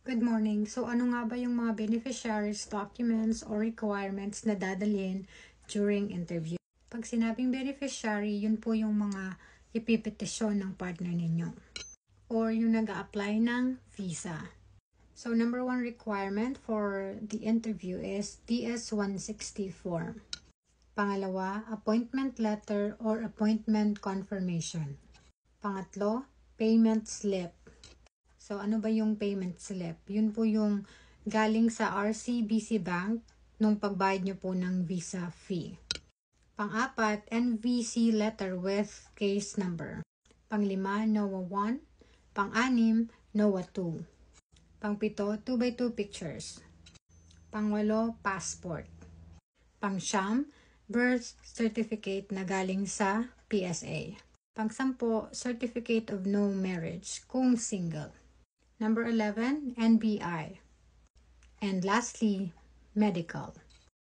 Good morning. So ano nga ba yung mga beneficiaries, documents, or requirements na dadalhin during interview? Pag sinabing beneficiary, yun po yung mga ipipetisyon ng partner ninyo or yung nag-a-apply ng visa. So number 1 requirement for the interview is DS-160 form. Pangalawa, appointment letter or appointment confirmation. Pangatlo, payment slip. So, ano ba yung payment slip? Yun po yung galing sa RCBC Bank nung pagbayad nyo po ng visa fee. Pang-apat, NVC letter with case number. Pang-lima, NOAA 1. Pang-anim, NOAA 2. Pang-pito, 2x2 pictures. Pang-walo, passport. Pang-siyam, birth certificate na galing sa PSA. Pang-sampo, certificate of no marriage kung single. Number 11, NBI. And lastly, medical.